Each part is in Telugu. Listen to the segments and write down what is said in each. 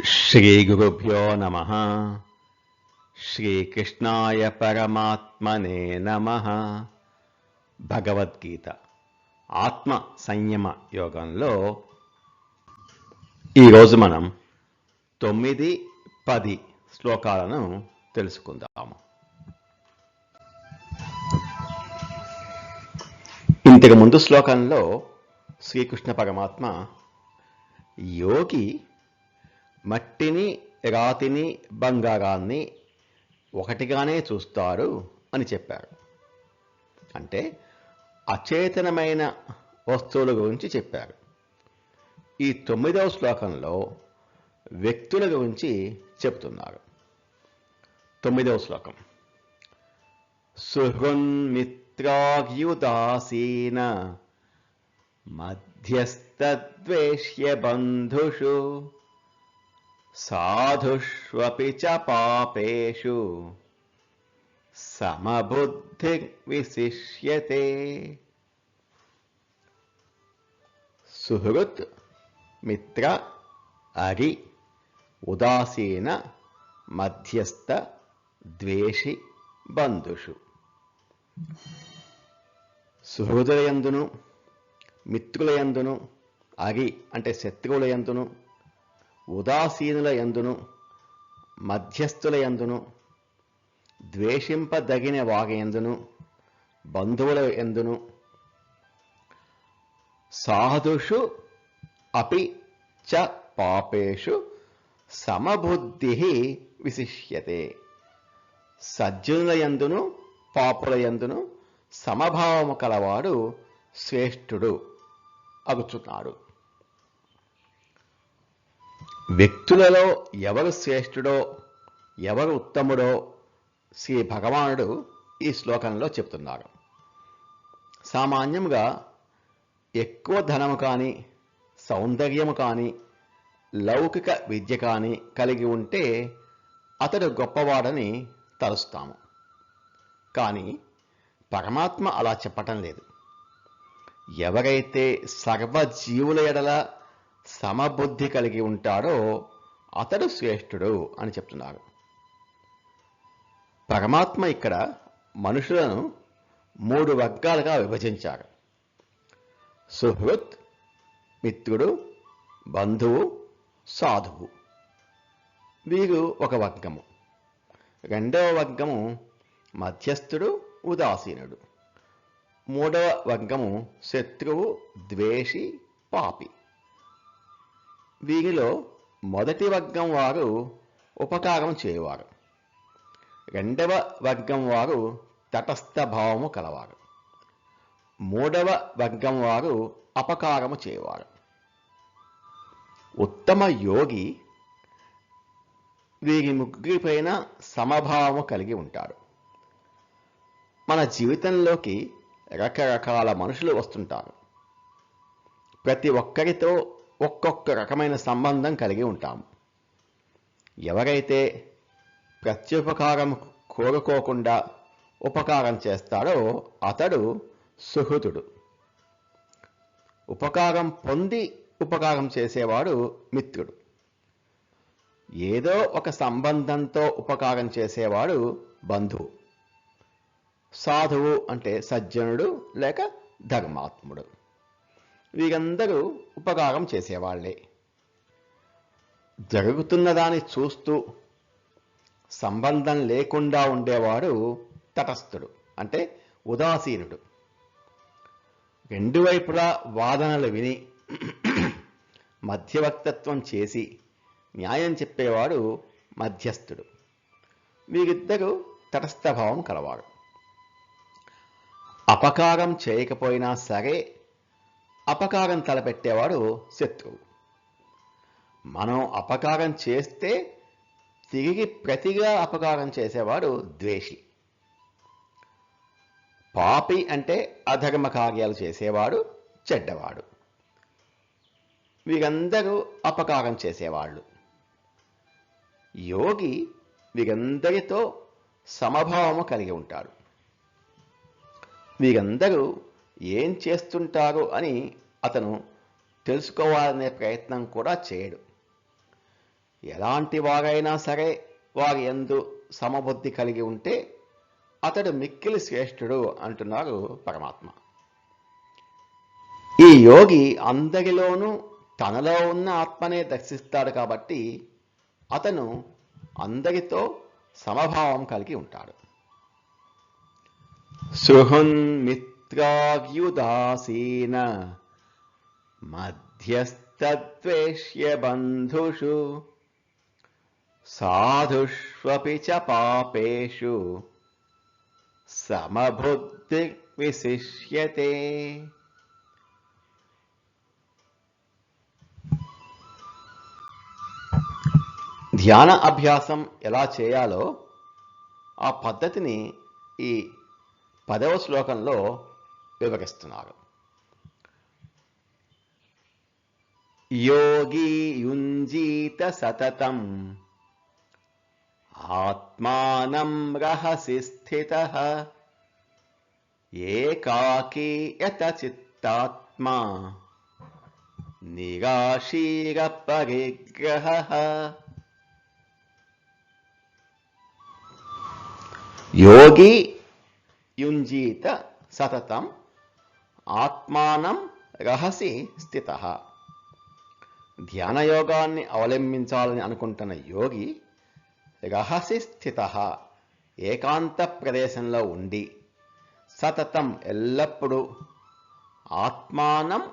శ్రీగురుభ్యో నమః. శ్రీకృష్ణాయ పరమాత్మనే నమః. భగవద్గీత ఆత్మ సంయమ యోగంలో ఈరోజు మనం 9, 10 శ్లోకాలను తెలుసుకుందాము. ఇంతకు ముందు శ్లోకంలో శ్రీకృష్ణ పరమాత్మ యోగి మట్టిని, రాతిని, బంగారాన్ని ఒకటిగానే చూస్తారు అని చెప్పారు. అంటే అచేతనమైన వస్తువుల గురించి చెప్పారు. ఈ 9వ శ్లోకంలో వ్యక్తుల గురించి చెప్తున్నారు. 9వ శ్లోకం. సుహృన్మిత్రాగ్యుదాసీన మధ్యస్థద్వేష్య బంధుషు సాధుష్వపి చ పాపేషు సమబుద్ధి విశిష్యతే. సుహృత్, మిత్ర, అరి, ఉదాసీన, మధ్యస్థ, ద్వేషి, బంధుషు. సుహృదులయందును, మిత్రులయందును, అరి అంటే శత్రువులయందును, ఉదాసీనుల యందును, మధ్యస్థుల యందును, ద్వేషింపదగిన వారి యందును, బంధువుల యందును, సాధుషు అపి చ పాపేషు సమబుద్ధి విశిష్యతే. సజ్జనుల యందును, పాపుల యందును సమభావము కలవాడు శ్రేష్ఠుడు అగుచున్నాడు. వ్యక్తులలో ఎవరు శ్రేష్ఠుడో, ఎవరు ఉత్తముడో శ్రీ భగవానుడు ఈ శ్లోకంలో చెప్తున్నారు. సామాన్యంగా ఎక్కువ ధనము కానీ, సౌందర్యము కానీ, లౌకిక విద్య కానీ కలిగి ఉంటే అతడు గొప్పవాడని తలుస్తాము. కానీ పరమాత్మ అలా చెప్పటం లేదు. ఎవరైతే సర్వజీవుల ఎడల సమబుద్ధి కలిగి ఉంటాడో అతడు శ్రేష్ఠుడు అని చెప్తున్నారు. పరమాత్మ ఇక్కడ మనుషులను 3 వర్గాలుగా విభజించారు. సుహృత్, మిత్రుడు, బంధువు, సాధువు. వీరు ఒక వర్గము. 2వ వర్గము మధ్యస్థుడు, ఉదాసీనుడు. 3వ వర్గము శత్రువు, ద్వేషి, పాపి. వీరిలో మొదటి వర్గం వారు ఉపకారం చేయువారు. 2వ వర్గం వారు తటస్థ భావము కలవారు. 3వ వర్గం వారు అపకారము చేయువారు. ఉత్తమ యోగి వీరి ముగ్గురిపైన సమభావము కలిగి ఉంటాడు. మన జీవితంలోకి రకరకాల మనుషులు వస్తుంటారు. ప్రతి ఒక్కరితో ఒక్కొక్క రకమైన సంబంధం కలిగి ఉంటాము. ఎవరైతే ప్రత్యుపకారం కోరుకోకుండా ఉపకారం చేస్తాడో అతడు సుహృతుడు. ఉపకారం పొంది ఉపకారం చేసేవాడు మిత్రుడు. ఏదో ఒక సంబంధంతో ఉపకారం చేసేవాడు బంధువు. సాధువు అంటే సజ్జనుడు లేక ధర్మాత్ముడు. వీరందరూ ఉపకారం చేసేవాళ్లే. జరుగుతున్నదాన్ని చూస్తూ సంబంధం లేకుండా ఉండేవాడు తటస్థుడు అంటే ఉదాసీనుడు. 2 వైపులా వాదనలు విని మధ్యవర్తిత్వం చేసి న్యాయం చెప్పేవాడు మధ్యస్థుడు. వీరిద్దరూ తటస్థ భావం కలవారు. అపకారం చేయకపోయినా సరే అపకారం తలపెట్టేవాడు శత్రువు. మనం అపకారం చేస్తే తిరిగి ప్రతిగా అపకారం చేసేవాడు ద్వేషి. పాపి అంటే అధర్మ కార్యాలు చేసేవాడు, చెడ్డవాడు. వీరందరూ అపకారం చేసేవాళ్ళు. యోగి వీరందరితో సమభావము కలిగి ఉంటాడు. వీరందరూ ఏం చేస్తుంటారు అని అతను తెలుసుకోవాలనే ప్రయత్నం కూడా చేయడు. ఎలాంటి వారైనా సరే వారి యందు సమబుద్ధి కలిగి ఉంటే అతడు మిక్కిలి శ్రేష్ఠుడు అంటున్నారు పరమాత్మ. ఈ యోగి అందరిలోనూ తనలో ఉన్న ఆత్మనే దర్శిస్తాడు కాబట్టి అతను అందరితో సమభావం కలిగి ఉంటాడు. సుహృన్మిత్రావ్యుదాసీన మధ్యస్థద్వేష్య బంధుషు సాధుష్వపి చ పాపేషు సమబుద్ధి విశిష్యతే. ధ్యాన అభ్యాసం ఎలా చేయాలో ఆ పద్ధతిని ఈ 10వ శ్లోకంలో వివరిస్తున్నారు. యోగి యుంజీత సతతం ఆత్మానం రహసి స్థితః ఏకాకీ యత చిత్తాత్మా నిరాశీర పరిగ్రహః. యోగి యుంజీత సతతం ఆత్మానం రహసి స్థితః. ధ్యానయోగాన్ని అవలంబించాలని అనుకుంటున్న యోగి రహసి స్థితః ఏకాంత ప్రదేశంలో ఉండి సతతం ఎల్లప్పుడూ ఆత్మానం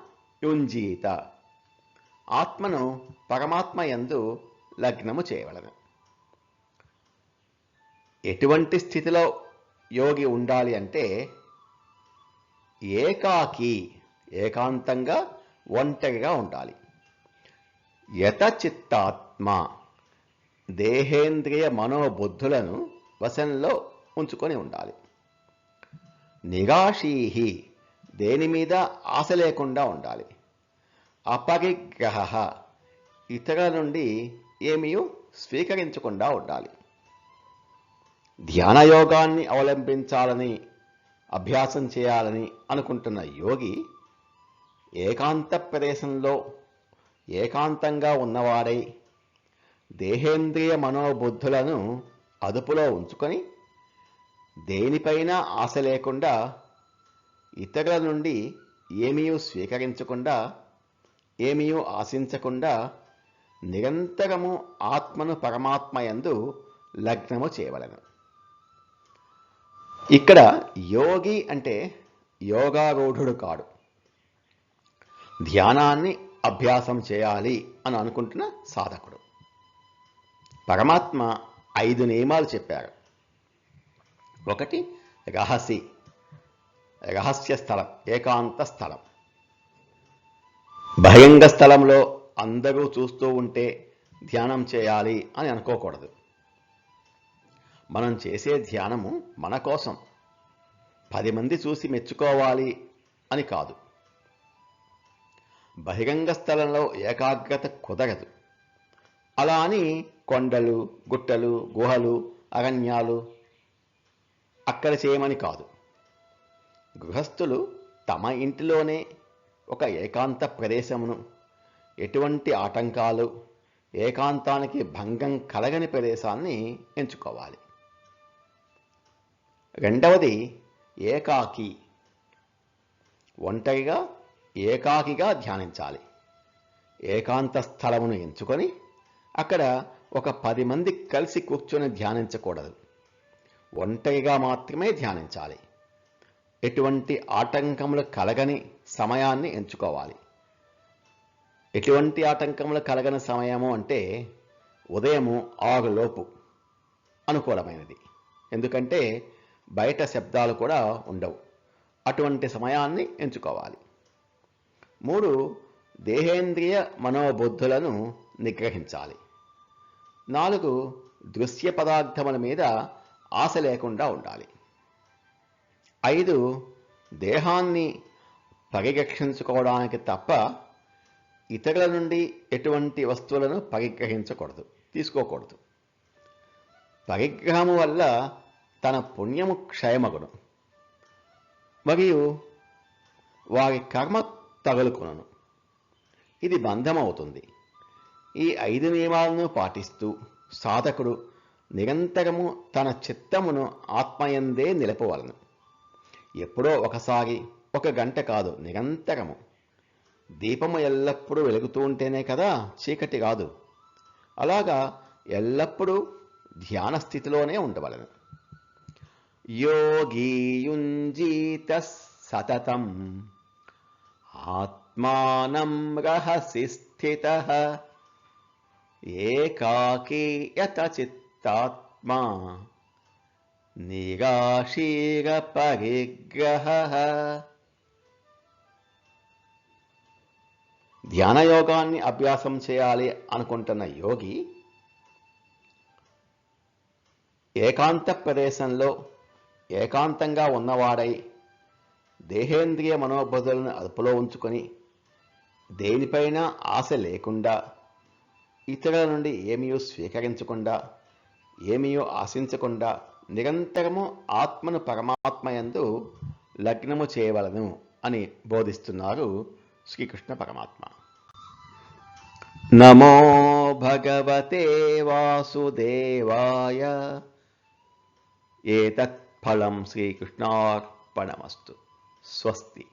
యుంజీత ఆత్మను పరమాత్మ యందు లగ్నము చేయవలెను. ఎటువంటి స్థితిలో యోగి ఉండాలి అంటే ఏకాకి ఏకాంతంగా ఒంటరిగా ఉండాలి. యత చిత్తాత్మ దేహేంద్రియ మనోబుద్ధులను వశంలో ఉంచుకొని ఉండాలి. నిరాశీహి దేని మీద ఆశ లేకుండా ఉండాలి. అపరిగ్రహ ఇతరుల నుండి ఏమీ స్వీకరించకుండా ఉండాలి. ధ్యానయోగాన్ని అవలంబించాలని అభ్యాసం చేయాలని అనుకుంటున్న యోగి ఏకాంత ప్రదేశంలో ఏకాంతంగా ఉన్నవాడై దేహేంద్రియ మనోబుద్ధులను అదుపులో ఉంచుకొని దేనిపైన ఆశ లేకుండా ఇతరుల నుండి ఏమీ స్వీకరించకుండా ఏమీ ఆశించకుండా నిరంతరము ఆత్మను పరమాత్మ యందు లగ్నము చేయవలెను. ఇక్కడ యోగి అంటే యోగారూఢుడు కాడు, ధ్యానాన్ని అభ్యాసం చేయాలి అని అనుకుంటున్న సాధకుడు. పరమాత్మ 5 నియమాలు చెప్పారు. ఒకటి రహస్య స్థలం, ఏకాంత స్థలం. బహిరంగ స్థలంలో అందరూ చూస్తూ ఉంటే ధ్యానం చేయాలి అని అనుకోకూడదు. మనం చేసే ధ్యానము మన కోసం, 10 మంది చూసి మెచ్చుకోవాలి అని కాదు. బహిరంగ స్థలంలో ఏకాగ్రత కుదరదు. అలా అని కొండలు, గుట్టలు, గుహలు, అరణ్యాలు అక్కడ చేయమని కాదు. గృహస్థులు తమ ఇంటిలోనే ఒక ఏకాంత ప్రదేశమును, ఎటువంటి ఆటంకాలు, ఏకాంతానికి భంగం కలగని ప్రదేశాన్ని ఎంచుకోవాలి. రెండవది ఏకాకి, ఒంటరిగా ఏకాకిగా ధ్యానించాలి. ఏకాంత స్థలమును ఎంచుకొని అక్కడ ఒక 10 మంది కలిసి కూర్చొని ధ్యానించకూడదు. ఒంటరిగా మాత్రమే ధ్యానించాలి. ఎటువంటి ఆటంకములు కలగని సమయాన్ని ఎంచుకోవాలి. ఎటువంటి ఆటంకములు కలగని సమయము అంటే ఉదయము 6 లోపు అనుకూలమైనది. ఎందుకంటే బయట శబ్దాలు కూడా ఉండవు. అటువంటి సమయాన్ని ఎంచుకోవాలి. 3 దేహేంద్రియ మనోబుద్ధులను నిగ్రహించాలి. 4 దృశ్య పదార్థముల మీద ఆశ లేకుండా ఉండాలి. 5 దేహాన్ని పరిరక్షించుకోవడానికి తప్ప ఇతరుల నుండి ఎటువంటి వస్తువులను పరిగ్రహించకూడదు, తీసుకోకూడదు. పరిగ్రహము వల్ల తన పుణ్యము క్షయమగును మరియు వారి కర్మ తగులుకొనును. ఇది బంధమవుతుంది. ఈ 5 నియమాలను పాటిస్తూ సాధకుడు నిరంతరము తన చిత్తమును ఆత్మయందే నిలపవలను. ఎప్పుడో ఒకసారి, 1 గంట కాదు, నిరంతరము. దీపము ఎల్లప్పుడూ వెలుగుతూ ఉంటేనే కదా చీకటి కాదు. అలాగా ఎల్లప్పుడూ ధ్యాన స్థితిలోనే ఉండవలను. యోగీ యుంజీత సతతం ఆత్మానం రహసి స్థితః ఏకాకీయత చిత్తాత్మా నిరాశీర పరిగ్రహః. ధ్యానయోగాన్ని అభ్యాసం చేయాలి అనుకుంటున్న యోగి ఏకాంత ప్రదేశంలో ఏకాంతంగా ఉన్నవాడై దేహేంద్రియ మనోబుద్ధులను అదుపులో ఉంచుకొని దేనిపైన ఆశ లేకుండా, ఇతరుల నుండి ఏమీ స్వీకరించకుండా, ఏమీ ఆశించకుండా నిరంతరము ఆత్మను పరమాత్మయందు లగ్నము చేయవలను అని బోధిస్తున్నారు శ్రీకృష్ణ పరమాత్మ. నమో భగవతే వాసుదేవాయ. ఏతత్ ఫలం శ్రీకృష్ణార్పణమస్తు. స్వస్తి.